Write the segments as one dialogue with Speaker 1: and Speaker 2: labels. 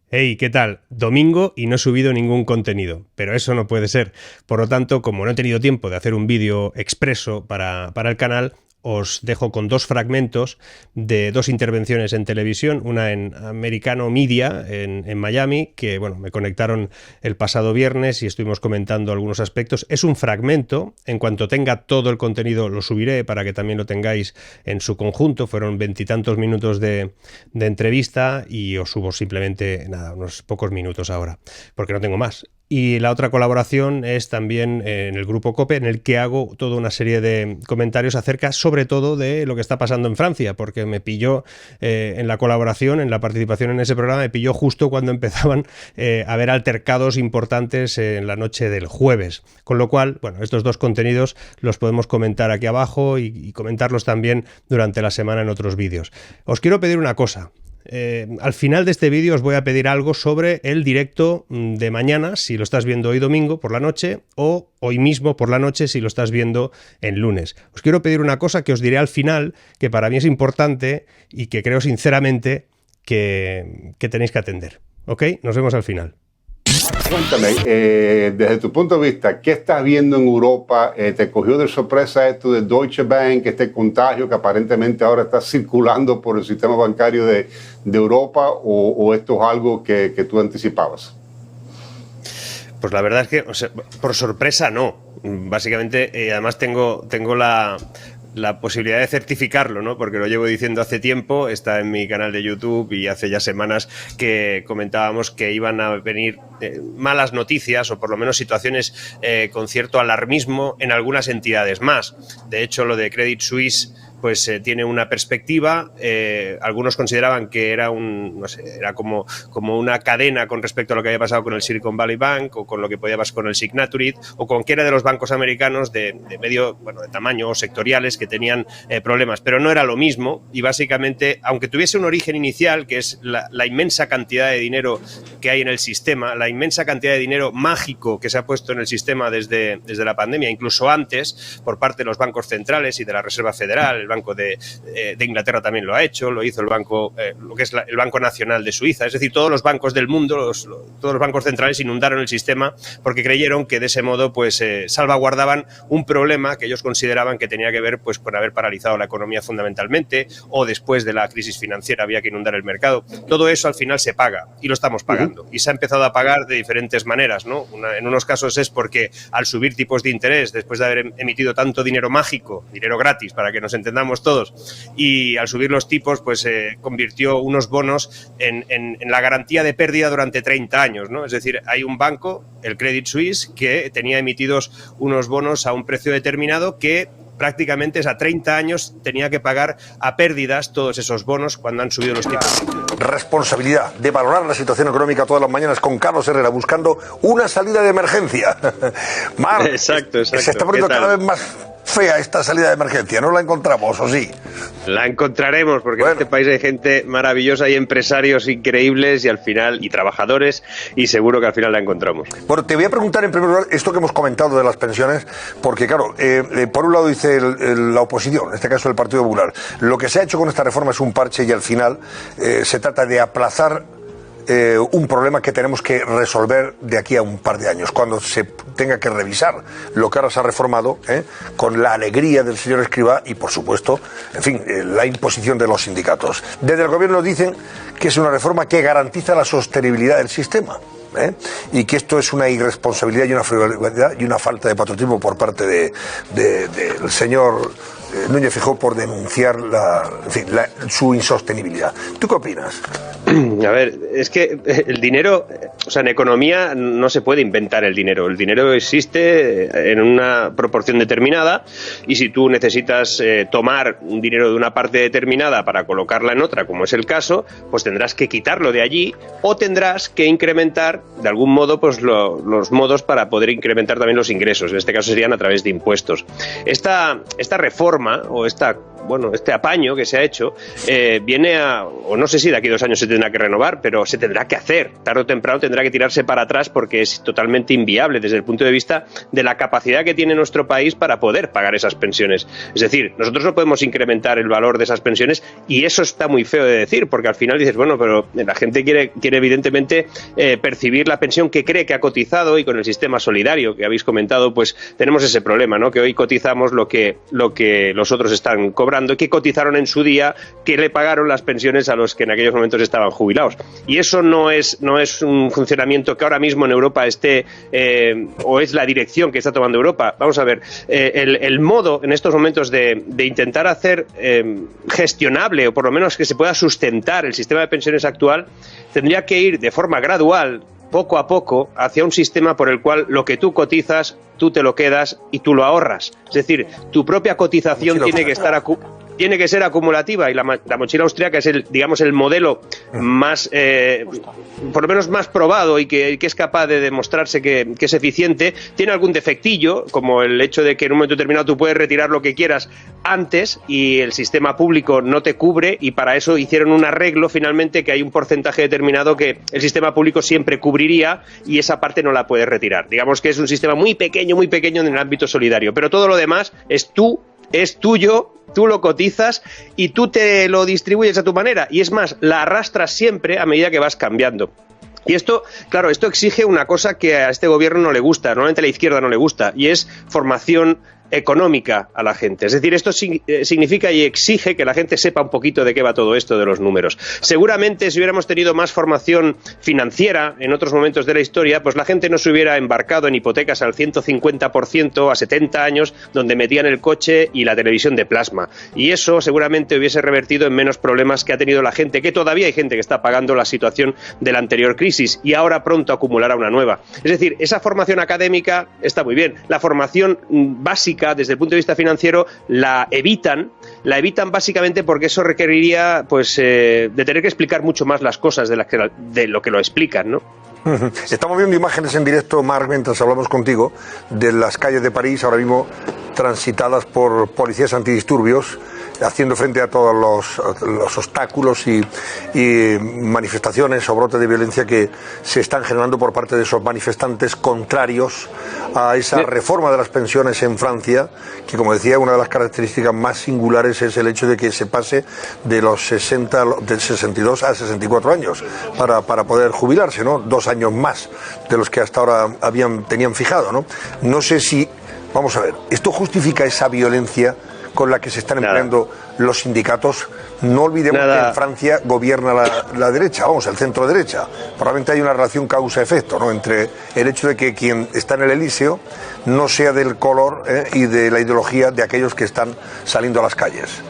Speaker 1: Hey, ¿qué tal? Domingo y no he subido ningún contenido, pero eso no puede ser. Por lo tanto, como no he tenido tiempo de hacer un vídeo expreso para el canal, os dejo con dos fragmentos de dos intervenciones en televisión, una en Americano Media en Miami, que bueno, me conectaron el pasado viernes y estuvimos comentando algunos aspectos. Es un fragmento, en cuanto tenga todo el contenido lo subiré para que también lo tengáis en su conjunto. Fueron 20 y tantos minutos de entrevista y os subo simplemente nada, unos pocos minutos ahora, porque no tengo más. Y la otra colaboración es también en el grupo COPE, en el que hago toda una serie de comentarios acerca sobre todo de lo que está pasando en Francia, porque me pilló en la colaboración, en la participación en ese programa, me pilló justo cuando empezaban a haber altercados importantes en la noche del jueves. Con lo cual, bueno, estos dos contenidos los podemos comentar aquí abajo y comentarlos también durante la semana en otros vídeos. Os quiero pedir una cosa. Al final de este vídeo os voy a pedir algo sobre el directo de mañana, si lo estás viendo hoy domingo por la noche, o hoy mismo por la noche si lo estás viendo en lunes. Os quiero pedir una cosa que os diré al final, que para mí es importante y que creo sinceramente que tenéis que atender. ¿Ok? Nos vemos al final.
Speaker 2: Cuéntame, desde tu punto de vista, ¿qué estás viendo en Europa? ¿Te cogió de sorpresa esto de Deutsche Bank, este contagio que aparentemente ahora está circulando por el sistema bancario de Europa, o esto es algo que tú anticipabas?
Speaker 1: Pues la verdad es que, o sea, por sorpresa no. Básicamente, además tengo la posibilidad de certificarlo, ¿no? Porque lo llevo diciendo hace tiempo, está en mi canal de YouTube y hace ya semanas que comentábamos que iban a venir malas noticias o por lo menos situaciones con cierto alarmismo en algunas entidades más. De hecho, lo de Credit Suisse pues tiene una perspectiva. Algunos consideraban que era era como una cadena con respecto a lo que había pasado con el Silicon Valley Bank o con lo que podía pasar con el Signature o con cualquiera de los bancos americanos de tamaño o sectoriales que tenían problemas, pero no era lo mismo. Y básicamente, aunque tuviese un origen inicial, que es la inmensa cantidad de dinero que hay en el sistema, la inmensa cantidad de dinero mágico que se ha puesto en el sistema desde la pandemia, incluso antes, por parte de los bancos centrales y de la Reserva Federal. El Banco de Inglaterra también lo ha hecho, lo hizo el Banco, lo que es el Banco Nacional de Suiza. Es decir, todos los bancos del mundo, todos los bancos centrales inundaron el sistema porque creyeron que de ese modo pues salvaguardaban un problema que ellos consideraban que tenía que ver pues con haber paralizado la economía fundamentalmente, o después de la crisis financiera había que inundar el mercado. Todo eso al final se paga y lo estamos pagando. Y se ha empezado a pagar de diferentes maneras, ¿no? En unos casos es porque al subir tipos de interés, después de haber emitido tanto dinero mágico, dinero gratis para que nos entendamos todos, y al subir los tipos pues convirtió unos bonos en la garantía de pérdida durante 30 años, ¿no? Es decir, hay un banco, el Credit Suisse, que tenía emitidos unos bonos a un precio determinado que prácticamente a 30 años tenía que pagar a pérdidas todos esos bonos cuando han subido los tipos.
Speaker 3: Responsabilidad de valorar la situación económica todas las mañanas con Carlos Herrera, buscando una salida de emergencia. Mar,
Speaker 1: exacto.
Speaker 3: Se está poniendo cada vez más fea esta salida de emergencia, ¿no la encontramos o sí?
Speaker 1: La encontraremos porque en este país hay gente maravillosa y empresarios increíbles y al final, y trabajadores, y seguro que al final la encontramos.
Speaker 3: Bueno, te voy a preguntar en primer lugar esto que hemos comentado de las pensiones, porque claro, por un lado dice la oposición, en este caso el Partido Popular, lo que se ha hecho con esta reforma es un parche y al final se trata de aplazar un problema que tenemos que resolver de aquí a un par de años, cuando se tenga que revisar lo que ahora se ha reformado, con la alegría del señor Escrivá y, por supuesto, en fin, la imposición de los sindicatos. Desde el gobierno dicen que es una reforma que garantiza la sostenibilidad del sistema, y que esto es una irresponsabilidad y una frivolidad y una falta de patriotismo por parte del señor Núñez Feijóo por denunciar su insostenibilidad. ¿Tú qué opinas?
Speaker 1: A ver, es que el dinero, o sea, en economía no se puede inventar el dinero. El dinero existe en una proporción determinada y si tú necesitas tomar un dinero de una parte determinada para colocarla en otra, como es el caso, pues tendrás que quitarlo de allí o tendrás que incrementar de algún modo pues los modos para poder incrementar también los ingresos. En este caso serían a través de impuestos. Esta reforma o esta bueno, este apaño que se ha hecho viene o no sé si de aquí a 2 años se tendrá que renovar, pero se tendrá que hacer, tarde o temprano tendrá que tirarse para atrás porque es totalmente inviable desde el punto de vista de la capacidad que tiene nuestro país para poder pagar esas pensiones. Es decir, nosotros no podemos incrementar el valor de esas pensiones y eso está muy feo de decir, porque al final dices, bueno, pero la gente quiere evidentemente percibir la pensión que cree que ha cotizado, y con el sistema solidario que habéis comentado, pues tenemos ese problema, ¿no? Que hoy cotizamos lo que los otros están cobrando, que cotizaron en su día, que le pagaron las pensiones a los que en aquellos momentos estaban jubilados. Y eso no es un funcionamiento que ahora mismo en Europa esté, o es la dirección que está tomando Europa. Vamos a ver, el modo en estos momentos de intentar hacer gestionable, o por lo menos que se pueda sustentar el sistema de pensiones actual, tendría que ir de forma gradual, poco a poco, hacia un sistema por el cual lo que tú cotizas, tú te lo quedas y tú lo ahorras. Es decir, tu propia cotización tiene que ser acumulativa, y la mochila austríaca es el modelo más, por lo menos más probado y que es capaz de demostrarse que es eficiente. Tiene algún defectillo, como el hecho de que en un momento determinado tú puedes retirar lo que quieras antes y el sistema público no te cubre, y para eso hicieron un arreglo finalmente que hay un porcentaje determinado que el sistema público siempre cubriría y esa parte no la puedes retirar. Digamos que es un sistema muy pequeño en el ámbito solidario, pero todo lo demás es tuyo, tú lo cotizas y tú te lo distribuyes a tu manera, y es más, la arrastras siempre a medida que vas cambiando. Y esto, claro, esto exige una cosa que a este gobierno no le gusta, normalmente a la izquierda no le gusta, y es formación económica a la gente. Es decir, esto significa y exige que la gente sepa un poquito de qué va todo esto de los números. Seguramente si hubiéramos tenido más formación financiera en otros momentos de la historia, pues la gente no se hubiera embarcado en hipotecas al 150% a 70 años, donde metían el coche y la televisión de plasma. Y eso seguramente hubiese revertido en menos problemas que ha tenido la gente, que todavía hay gente que está pagando la situación de la anterior crisis y ahora pronto acumulará una nueva. Es decir, esa formación académica está muy bien. La formación básica desde el punto de vista financiero la evitan básicamente porque eso requeriría de tener que explicar mucho más las cosas de lo que lo explican, ¿no?
Speaker 3: Estamos viendo imágenes en directo, Marc, mientras hablamos contigo, de las calles de París, ahora mismo transitadas por policías antidisturbios, haciendo frente a todos los obstáculos y manifestaciones o brotes de violencia que se están generando por parte de esos manifestantes contrarios a esa reforma de las pensiones en Francia, que, como decía, una de las características más singulares es el hecho de que se pase de los 62 a 64 años para poder jubilarse, ¿no? 2 años más de los que hasta ahora tenían fijado, ¿no? No sé si, vamos a ver, ¿esto justifica esa violencia con la que se están empleando los sindicatos? No olvidemos que en Francia gobierna la derecha, el centro derecha. Probablemente hay una relación causa-efecto, ¿no?, entre el hecho de que quien está en el Elíseo no sea del color y de la ideología de aquellos que están saliendo a las calles.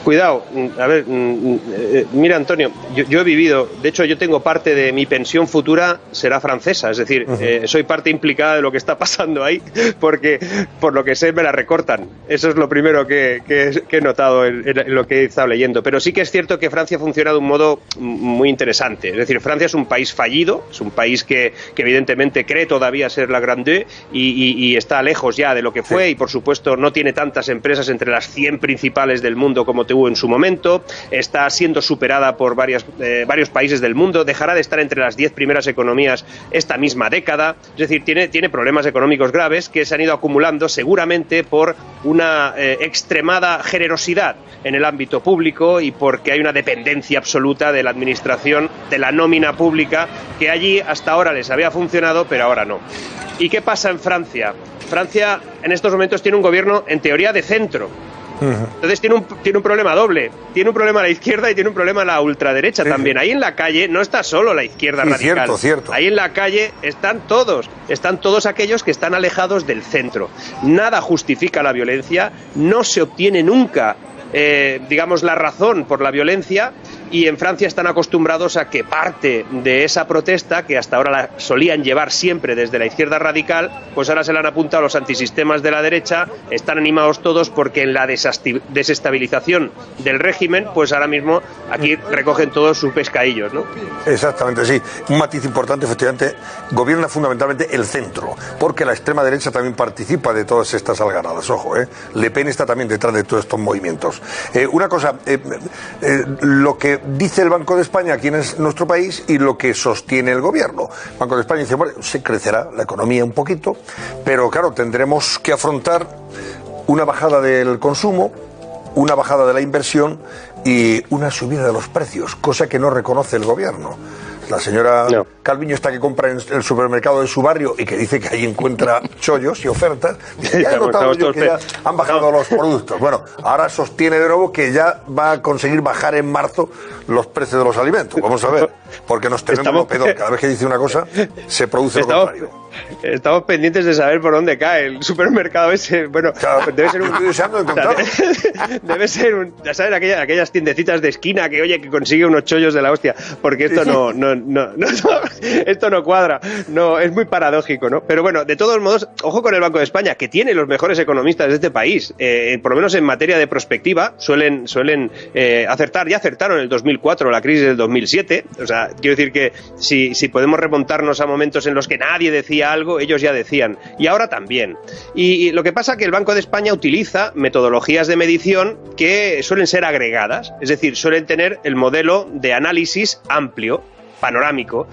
Speaker 1: Cuidado, a ver, mira, Antonio, yo he vivido, de hecho yo tengo parte de mi pensión futura será francesa, es decir, soy parte implicada de lo que está pasando ahí, porque por lo que sé me la recortan. Eso es lo primero que he notado en lo que he estado leyendo. Pero sí que es cierto que Francia funciona de un modo muy interesante. Es decir, Francia es un país fallido, es un país que evidentemente cree todavía ser la grande y está lejos ya de lo que fue, y por supuesto no tiene tantas empresas entre las 100 principales del mundo como tuvo en su momento, está siendo superada por varios países del mundo, dejará de estar entre las 10 primeras economías esta misma década. Es decir, tiene problemas económicos graves que se han ido acumulando seguramente por una extremada generosidad en el ámbito público y porque hay una dependencia absoluta de la administración, de la nómina pública, que allí hasta ahora les había funcionado, pero ahora no. ¿Y qué pasa en Francia? Francia en estos momentos tiene un gobierno en teoría de centro. Entonces tiene un problema doble. Tiene un problema a la izquierda y tiene un problema a la ultraderecha también. Ahí en la calle no está solo la izquierda radical.
Speaker 3: Cierto.
Speaker 1: Ahí en la calle están todos aquellos que están alejados del centro. Nada justifica la violencia, no se obtiene nunca digamos la razón por la violencia, y en Francia están acostumbrados a que parte de esa protesta, que hasta ahora la solían llevar siempre desde la izquierda radical, pues ahora se la han apuntado a los antisistemas de la derecha, están animados todos porque en la desestabilización del régimen, pues ahora mismo aquí recogen todos sus pescadillos, ¿no?
Speaker 3: Exactamente, sí. Un matiz importante, efectivamente, gobierna fundamentalmente el centro, porque la extrema derecha también participa de todas estas algaradas, ojo, ¿eh? Le Pen está también detrás de todos estos movimientos. Una cosa, lo que dice el Banco de España aquí en nuestro país y lo que sostiene el gobierno. El Banco de España dice, bueno, se crecerá la economía un poquito, pero claro, tendremos que afrontar una bajada del consumo, una bajada de la inversión y una subida de los precios, cosa que no reconoce el gobierno. La señora Calviño está que compra en el supermercado de su barrio y que dice que ahí encuentra chollos y ofertas. Dice, ya he notado yo que ya han bajado los productos. Bueno, ahora sostiene de nuevo que ya va a conseguir bajar en marzo los precios de los alimentos. Vamos a ver, porque nos tememos lo peor. Cada vez que dice una cosa, se produce lo contrario.
Speaker 1: Estamos pendientes de saber por dónde cae el supermercado ese. Bueno,
Speaker 3: claro, debe ser un... Estoy deseando encontrarlo.
Speaker 1: Debe ser un... ¿Sabes? Aquellas tiendecitas de esquina que, oye, que consigue unos chollos de la hostia. Porque esto esto no cuadra. No, es muy paradójico, ¿no? Pero bueno, de todos modos, ojo con el Banco de España, que tiene los mejores economistas de este país. Por lo menos en materia de prospectiva, suelen acertar. Ya acertaron en el 2004, la crisis del 2007. O sea, quiero decir que si podemos remontarnos a momentos en los que nadie decía algo, ellos ya decían, y ahora también. Y lo que pasa es que el Banco de España utiliza metodologías de medición que suelen ser agregadas, es decir, suelen tener el modelo de análisis amplio, panorámico.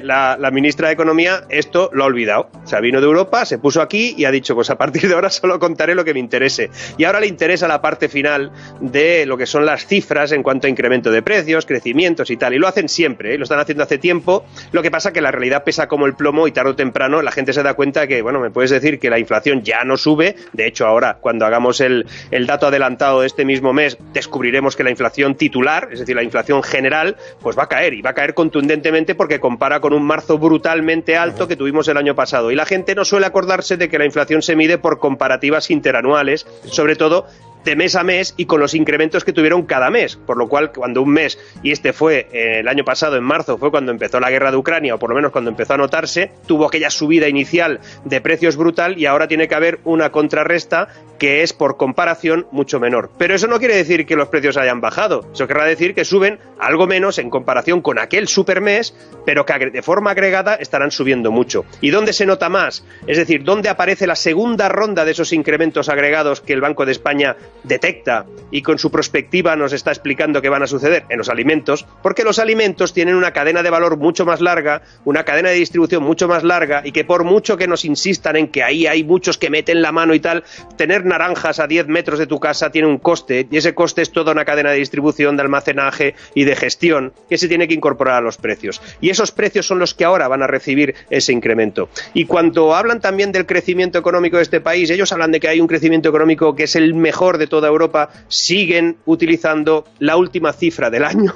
Speaker 1: La ministra de Economía esto lo ha olvidado. O sea, vino de Europa, se puso aquí y ha dicho, pues a partir de ahora solo contaré lo que me interese. Y ahora le interesa la parte final de lo que son las cifras en cuanto a incremento de precios, crecimientos y tal. Y lo hacen siempre, ¿eh? Lo están haciendo hace tiempo. Lo que pasa que la realidad pesa como el plomo y tarde o temprano la gente se da cuenta que, bueno, me puedes decir que la inflación ya no sube. De hecho, ahora, cuando hagamos el dato adelantado de este mismo mes, descubriremos que la inflación titular, es decir, la inflación general, pues va a caer, y va a caer contundentemente porque compara con un marzo brutalmente alto que tuvimos el año pasado. Y la gente no suele acordarse de que la inflación se mide por comparativas interanuales, sobre todo de mes a mes y con los incrementos que tuvieron cada mes, por lo cual cuando un mes, y este fue el año pasado en marzo, fue cuando empezó la guerra de Ucrania, o por lo menos cuando empezó a notarse, tuvo aquella subida inicial de precios brutal, y ahora tiene que haber una contrarresta que es por comparación mucho menor. Pero eso no quiere decir que los precios hayan bajado, eso querrá decir que suben algo menos en comparación con aquel supermes, pero que de forma agregada estarán subiendo mucho. ¿Y dónde se nota más? Es decir, ¿dónde aparece la segunda ronda de esos incrementos agregados que el Banco de España detecta y con su prospectiva nos está explicando que van a suceder? En los alimentos, porque los alimentos tienen una cadena de valor mucho más larga, una cadena de distribución mucho más larga, y que por mucho que nos insistan en que ahí hay muchos que meten la mano y tal, tener naranjas a 10 metros de tu casa tiene un coste, y ese coste es toda una cadena de distribución, de almacenaje y de gestión que se tiene que incorporar a los precios. Y esos precios son los que ahora van a recibir ese incremento. Y cuando hablan también del crecimiento económico de este país, ellos hablan de que hay un crecimiento económico que es el mejor de toda Europa, siguen utilizando la última cifra del año,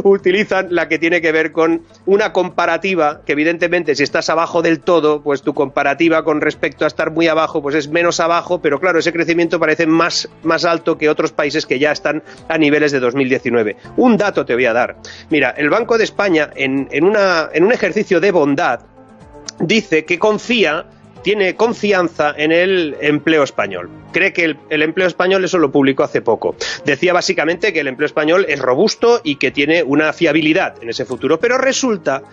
Speaker 1: utilizan la que tiene que ver con una comparativa, que evidentemente si estás abajo del todo, pues tu comparativa con respecto a estar muy abajo, pues es menos abajo, pero claro, ese crecimiento parece más alto que otros países que ya están a niveles de 2019. Un dato te voy a dar. Mira, el Banco de España, en un ejercicio de bondad, dice que tiene confianza en el empleo español. Cree que el empleo español, eso lo publicó hace poco. Decía básicamente que el empleo español es robusto y que tiene una fiabilidad en ese futuro. Pero resulta,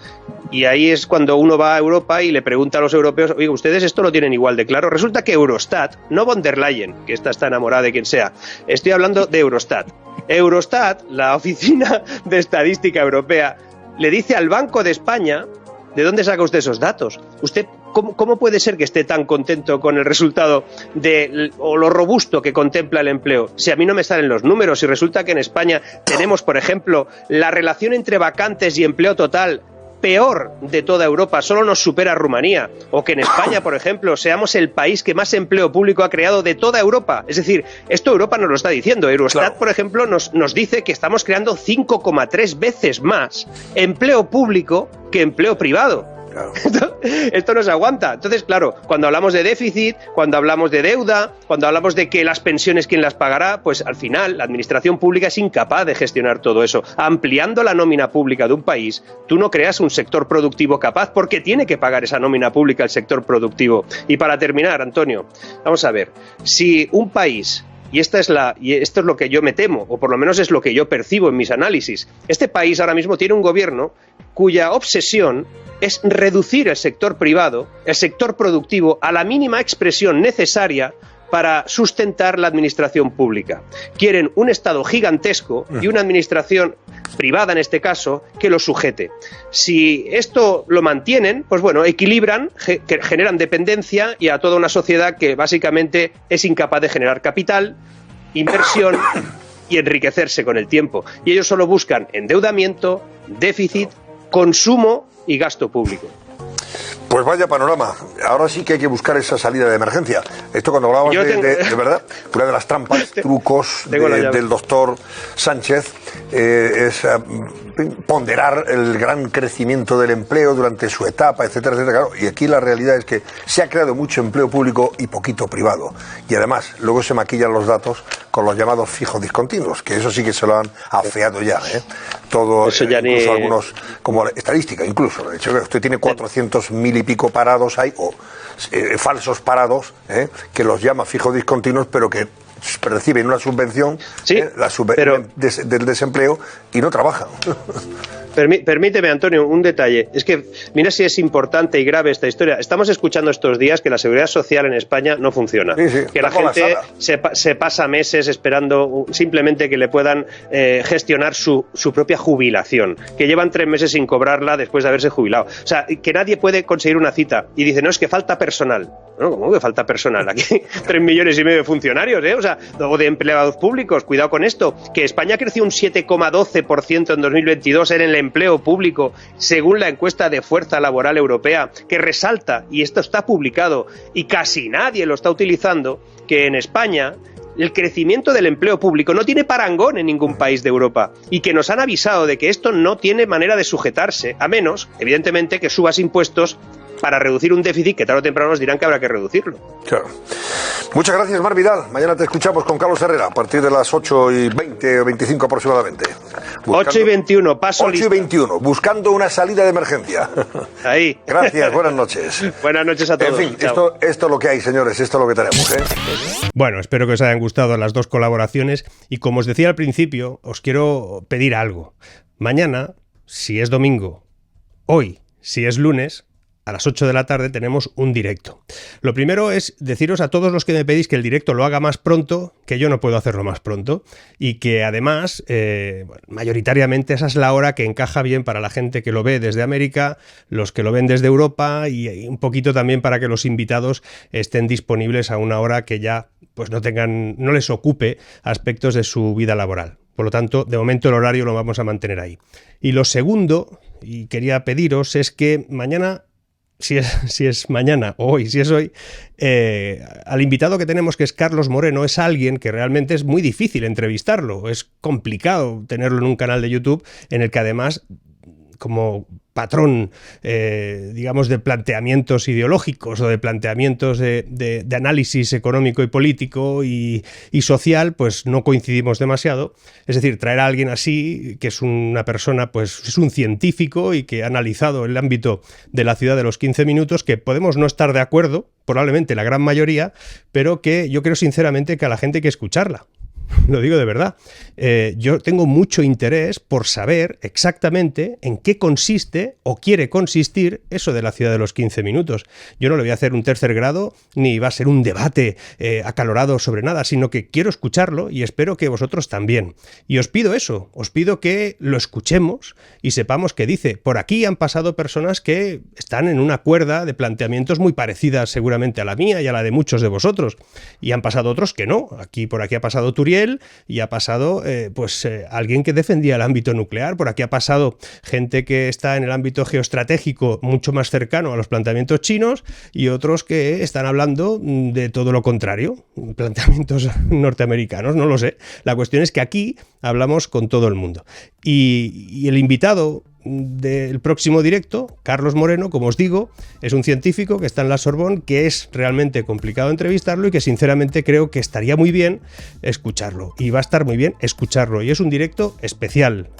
Speaker 1: y ahí es cuando uno va a Europa y le pregunta a los europeos, oiga, ¿ustedes esto lo tienen igual de claro? Resulta que Eurostat, no von der Leyen, que esta está enamorada de quien sea, estoy hablando de Eurostat. Eurostat, la Oficina de Estadística Europea, le dice al Banco de España, ¿de dónde saca usted esos datos? ¿Usted cómo puede ser que esté tan contento con el resultado o lo robusto que contempla el empleo? Si a mí no me salen los números, y resulta que en España tenemos, por ejemplo, la relación entre vacantes y empleo total peor de toda Europa, solo nos supera Rumanía, o que en España, por ejemplo, seamos el país que más empleo público ha creado de toda Europa. Es decir, esto Europa nos lo está diciendo. Eurostat, claro, por ejemplo, nos dice que estamos creando 5,3 veces más empleo público que empleo privado.
Speaker 3: Claro.
Speaker 1: Esto no se aguanta. Entonces, claro, cuando hablamos de déficit, cuando hablamos de deuda, cuando hablamos de que las pensiones quién las pagará, pues al final la administración pública es incapaz de gestionar todo eso. Ampliando la nómina pública de un país, tú no creas un sector productivo capaz porque tiene que pagar esa nómina pública el sector productivo. Y para terminar, Antonio, vamos a ver, si un país... Y esto es lo que yo me temo, o por lo menos es lo que yo percibo en mis análisis. Este país ahora mismo tiene un gobierno cuya obsesión es reducir el sector privado, el sector productivo, a la mínima expresión necesaria para sustentar la administración pública. Quieren un Estado gigantesco y una administración privada, en este caso, que lo sujete. Si esto lo mantienen, pues bueno, equilibran, generan dependencia y a toda una sociedad que básicamente es incapaz de generar capital, inversión y enriquecerse con el tiempo. Y ellos solo buscan endeudamiento, déficit, consumo y gasto público.
Speaker 3: Pues vaya panorama. Ahora sí que hay que buscar esa salida de emergencia. Esto cuando hablábamos de verdad, una de las trampas, trucos del doctor Sánchez es ponderar el gran crecimiento del empleo durante su etapa, etcétera, etcétera. Claro, y aquí la realidad es que se ha creado mucho empleo público y poquito privado. Y además, luego se maquillan los datos con los llamados fijos discontinuos, que eso sí que se lo han afeado ya, ¿eh? Todo,
Speaker 1: eso ya
Speaker 3: incluso algunos, como estadística, incluso. De hecho, usted tiene 400.000 y pico parados hay, o falsos parados, que los llama fijos discontinuos, pero que reciben una subvención,
Speaker 1: sí,
Speaker 3: del desempleo y no trabajan.
Speaker 1: Permíteme, Antonio, un detalle. Es que mira si es importante y grave esta historia. Estamos escuchando estos días que la seguridad social en España no funciona.
Speaker 3: Sí,
Speaker 1: que la gente se pasa meses esperando simplemente que le puedan gestionar su propia jubilación. Que llevan 3 meses sin cobrarla después de haberse jubilado. O sea, que nadie puede conseguir una cita. Y dice, no, es que falta personal. No, ¿cómo que falta personal? Aquí 3,5 millones de funcionarios, o sea, o de empleados públicos. Cuidado con esto. Que España creció un 7,12% en 2022 en el empleo público, según la encuesta de Fuerza Laboral Europea, que resalta, y esto está publicado, y casi nadie lo está utilizando, que en España el crecimiento del empleo público no tiene parangón en ningún país de Europa, y que nos han avisado de que esto no tiene manera de sujetarse, a menos, evidentemente, que subas impuestos para reducir un déficit que tarde o temprano nos dirán que habrá que reducirlo.
Speaker 3: Claro. Muchas gracias, Mar Vidal. Mañana te escuchamos con Carlos Herrera a partir de las 8:20 o 25 aproximadamente.
Speaker 1: 8:21, paso
Speaker 3: 8:21, buscando una salida de emergencia.
Speaker 1: Ahí.
Speaker 3: Gracias, buenas noches.
Speaker 1: Buenas noches a todos.
Speaker 3: En fin, esto es lo que hay, señores, esto es lo que tenemos, ¿eh?
Speaker 4: Bueno, espero que os hayan gustado las dos colaboraciones y como os decía al principio, os quiero pedir algo. Mañana, si es domingo, hoy, si es lunes, a las 8 de la tarde tenemos un directo. Lo primero es deciros a todos los que me pedís que el directo lo haga más pronto, que yo no puedo hacerlo más pronto, y que además, mayoritariamente esa es la hora que encaja bien para la gente que lo ve desde América, los que lo ven desde Europa y un poquito también para que los invitados estén disponibles a una hora que ya pues no les ocupe aspectos de su vida laboral. Por lo tanto, de momento el horario lo vamos a mantener ahí. Y lo segundo, y quería pediros, es que mañana, si es mañana o hoy, si es hoy, al invitado que tenemos, que es Carlos Moreno, es alguien que realmente es muy difícil entrevistarlo. Es complicado tenerlo en un canal de YouTube en el que además, como patrón, digamos, de planteamientos ideológicos o de planteamientos de análisis económico y político y social, pues no coincidimos demasiado. Es decir, traer a alguien así, que es una persona, pues es un científico y que ha analizado el ámbito de la ciudad de los 15 minutos, que podemos no estar de acuerdo, probablemente la gran mayoría, pero que yo creo sinceramente que a la gente hay que escucarla. Lo digo de verdad. Yo tengo mucho interés por saber exactamente en qué consiste o quiere consistir eso de la ciudad de los 15 minutos. Yo no le voy a hacer un tercer grado ni va a ser un debate acalorado sobre nada, sino que quiero escucharlo y espero que vosotros también. Y os pido eso, os pido que lo escuchemos y sepamos qué dice. Por aquí han pasado personas que están en una cuerda de planteamientos muy parecidas seguramente a la mía y a la de muchos de vosotros. Y han pasado otros que no. Por aquí ha pasado Turiel y ha pasado alguien que defendía el ámbito nuclear. Por aquí ha pasado gente que está en el ámbito geoestratégico mucho más cercano a los planteamientos chinos y otros que están hablando de todo lo contrario, planteamientos norteamericanos, no lo sé. La cuestión es que aquí hablamos con todo el mundo. Y el invitado del próximo directo, Carlos Moreno, como os digo, es un científico que está en la Sorbonne, que es realmente complicado entrevistarlo y que sinceramente creo que estaría muy bien escucharlo. Y va a estar muy bien escucharlo. Y es un directo especial.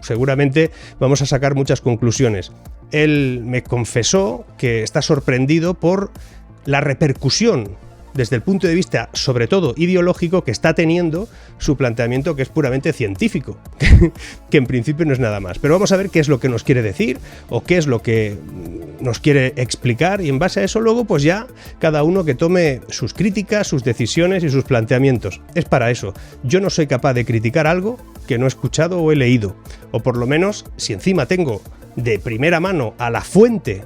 Speaker 4: Seguramente vamos a sacar muchas conclusiones. Él me confesó que está sorprendido por la repercusión desde el punto de vista, sobre todo ideológico, que está teniendo su planteamiento, que es puramente científico, que en principio no es nada más. Pero vamos a ver qué es lo que nos quiere decir o qué es lo que nos quiere explicar, y en base a eso luego pues ya cada uno que tome sus críticas, sus decisiones y sus planteamientos. Es para eso. Yo no soy capaz de criticar algo que no he escuchado o he leído. O por lo menos, si encima tengo de primera mano a la fuente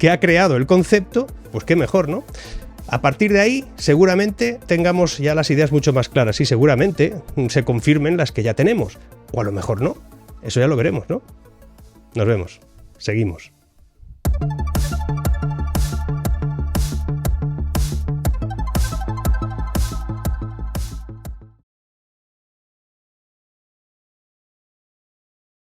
Speaker 4: que ha creado el concepto, pues qué mejor, ¿no? A partir de ahí, seguramente tengamos ya las ideas mucho más claras y seguramente se confirmen las que ya tenemos. O a lo mejor no. Eso ya lo veremos, ¿no? Nos vemos. Seguimos.